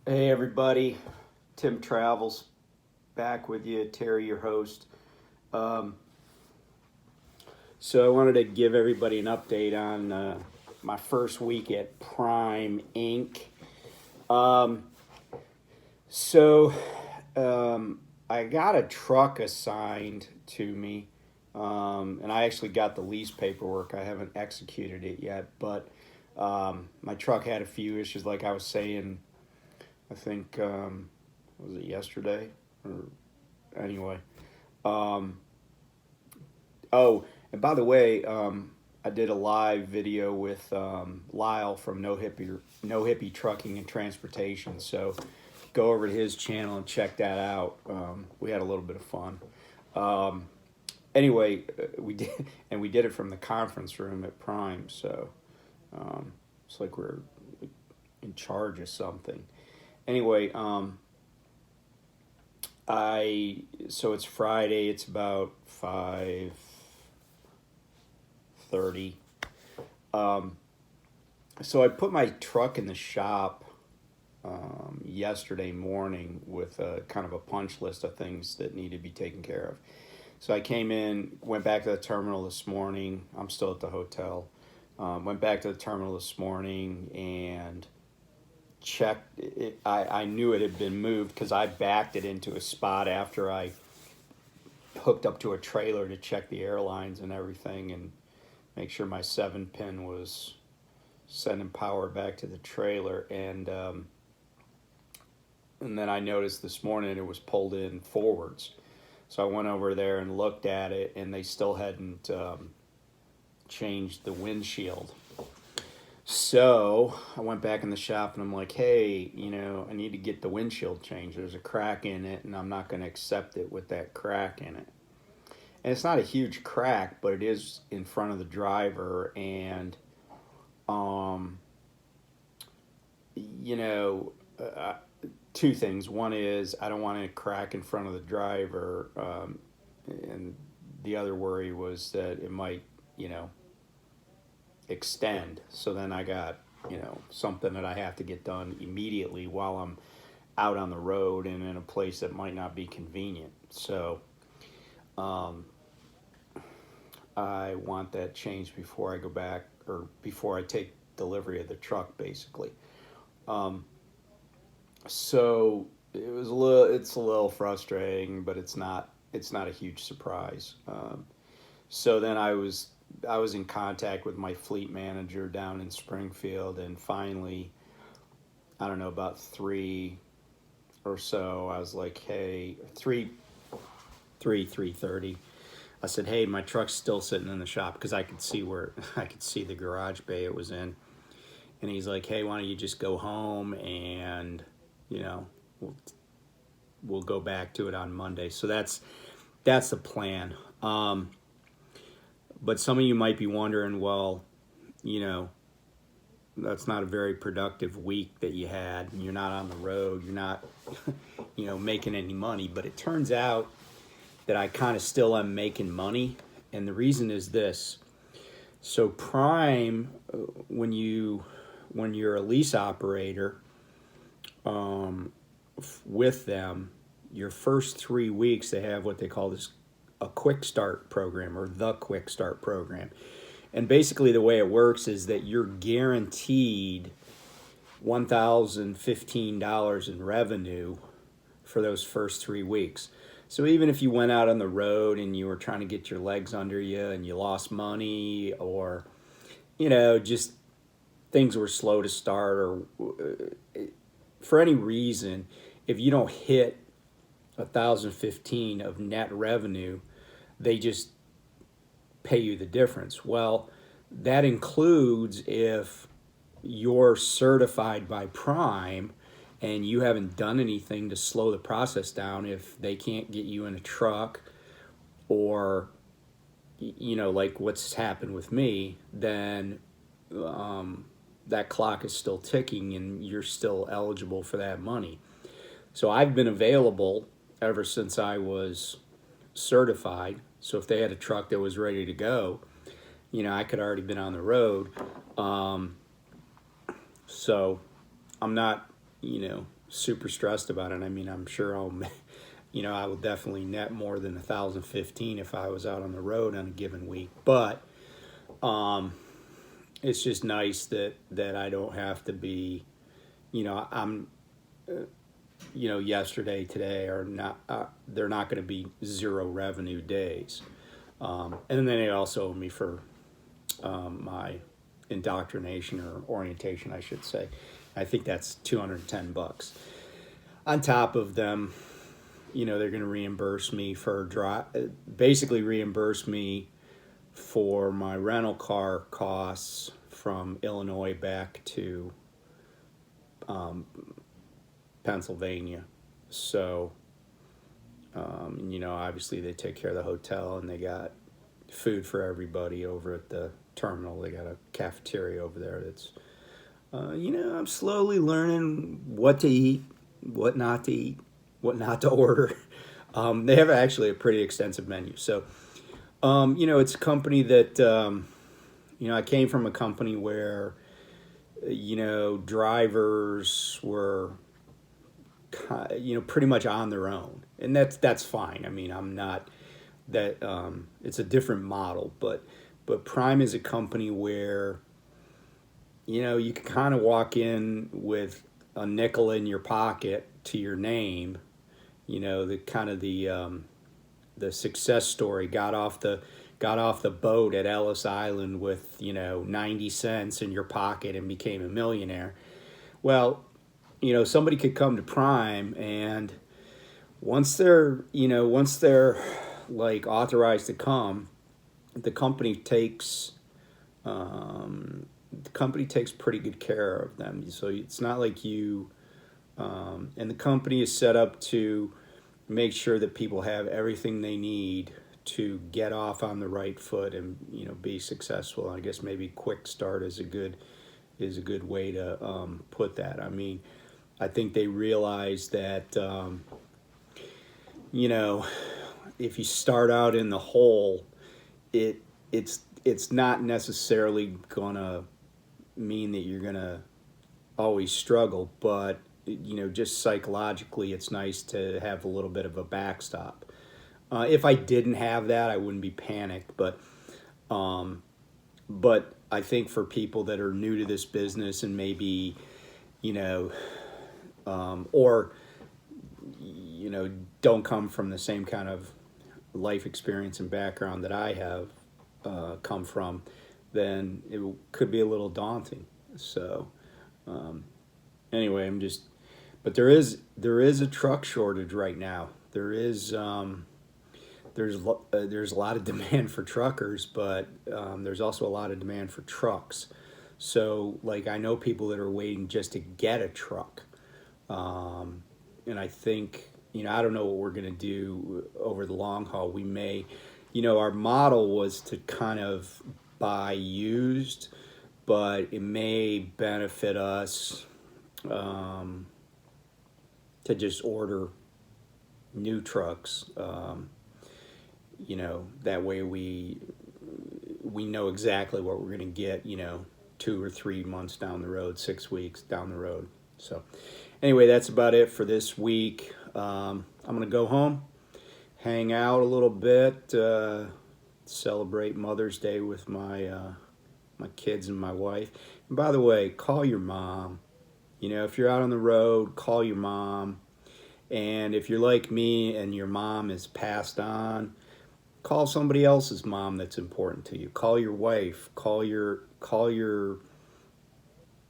Hey everybody, Tim Travels back with you, Terry, your host. Um, so I wanted to give everybody an update on my first week at Prime Inc. Um, so I got a truck assigned to me, and I actually got the lease paperwork. I haven't executed it yet, but my truck had a few issues, like I was saying. I think was it yesterday or anyway. Um, oh, and by the way, I did a live video with Lyle from No Hippie Trucking and Transportation. So go over to his channel and check that out. We had a little bit of fun. Um, anyway, we did, and we did it from the conference room at Prime. So it's like we're in charge of something. Anyway, so it's Friday. It's about 5:30. Um, so I put my truck in the shop yesterday morning with a kind of a punch list of things that need to be taken care of. So I came in, went back to the terminal this morning. I'm still at the hotel. Went back to the terminal this morning and checked it. I knew it had been moved because I backed it into a spot after I hooked up to a trailer to check the airlines and everything and make sure my 7-pin was sending power back to the trailer. And then I noticed this morning it was pulled in forwards. So I went over there and looked at it, and they still hadn't changed the windshield. So I went back in the shop and I'm like, hey, I need to get the windshield changed. There's a crack in it, and I'm not going to accept it with that crack in it. And it's not a huge crack, but it is in front of the driver. And, two things. One is I don't want a crack in front of the driver. And the other worry was that it might, extend. So then I got, something that I have to get done immediately while I'm out on the road and in a place that might not be convenient. So I want that changed before I go back, or before I take delivery of the truck, basically. So it's a little frustrating, but it's not a huge surprise. So then I was in contact with my fleet manager down in Springfield, and finally, I don't know, about 3 or so, I was like, hey, 3:30. I said, hey, my truck's still sitting in the shop, because I could see the garage bay it was in. And he's like, hey, why don't you just go home and, we'll go back to it on Monday. So that's the plan. But some of you might be wondering, well, that's not a very productive week that you had, and you're not on the road, you're not, making any money. But it turns out that I kind of still am making money, and the reason is this. So Prime, when you're a lease operator with them, your first 3 weeks they have what they call a quick start program, or the quick start program. And basically the way it works is that you're guaranteed $1,015 in revenue for those first 3 weeks. So even if you went out on the road and you were trying to get your legs under you and you lost money, or just things were slow to start, or for any reason, if you don't hit 1,015 of net revenue, they just pay you the difference. Well, that includes if you're certified by Prime and you haven't done anything to slow the process down. If they can't get you in a truck, or like what's happened with me, then that clock is still ticking and you're still eligible for that money. So I've been available ever since I was certified. So if they had a truck that was ready to go, I could already been on the road. So I'm not, super stressed about it. I mean, I'm sure I will definitely net more than 1,015 if I was out on the road on a given week. But it's just nice that I don't have to be, I'm, yesterday, today are not, they're not going to be zero revenue days. And then they also owe me for my indoctrination or orientation, I should say. I think that's $210. On top of them, they're going to reimburse me basically reimburse me for my rental car costs from Illinois back to Pennsylvania. So, obviously they take care of the hotel and they got food for everybody over at the terminal. They got a cafeteria over there that's, I'm slowly learning what to eat, what not to eat, what not to order. They have actually a pretty extensive menu. So, it's a company that, I came from a company where, drivers were, pretty much on their own. And that's fine. I mean, I'm not that, it's a different model, but Prime is a company where, you can kind of walk in with a nickel in your pocket to your name. The kind of the success story, got off the boat at Ellis Island with 90 cents in your pocket and became a millionaire. Well, somebody could come to Prime, and once they're like authorized to come, the company takes pretty good care of them. So it's not like you, and the company is set up to make sure that people have everything they need to get off on the right foot and be successful. I guess maybe quick start is a good way to put that. I mean, I think they realize that if you start out in the hole, it's not necessarily gonna mean that you're gonna always struggle, but just psychologically, it's nice to have a little bit of a backstop. If I didn't have that, I wouldn't be panicked. But I think for people that are new to this business and maybe, or don't come from the same kind of life experience and background that I have come from, then it could be a little daunting. So anyway, but there is a truck shortage right now. There's a lot of demand for truckers, but there's also a lot of demand for trucks. So, like, I know people that are waiting just to get a truck, and I think I don't know what we're gonna do over the long haul. We may, our model was to kind of buy used, but it may benefit us to just order new trucks. That way we know exactly what we're going to get, 2 or 3 months down the road, 6 weeks down the road. So anyway, that's about it for this week. I'm going to go home, hang out a little bit, celebrate Mother's Day with my kids and my wife. And by the way, call your mom. If you're out on the road, call your mom. And if you're like me and your mom is passed on, call somebody else's mom that's important to you. Call your wife, call your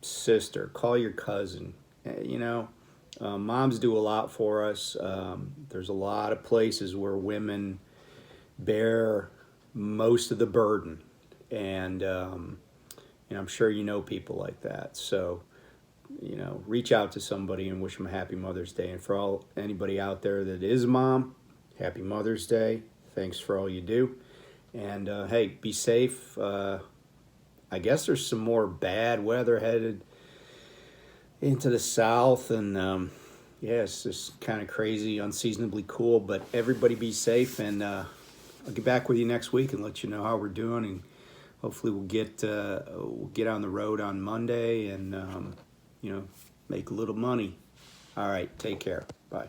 sister, call your cousin. Moms do a lot for us. There's a lot of places where women bear most of the burden, and I'm sure people like that. So reach out to somebody and wish them a happy Mother's Day. And for anybody out there that is a mom, happy Mother's Day. Thanks for all you do. And hey, be safe. I guess there's some more bad weather headed into the south, and it's just kind of crazy, unseasonably cool. But everybody be safe, and I'll get back with you next week and let you know how we're doing, and hopefully we'll get on the road on Monday and make a little money. All right, take care. Bye.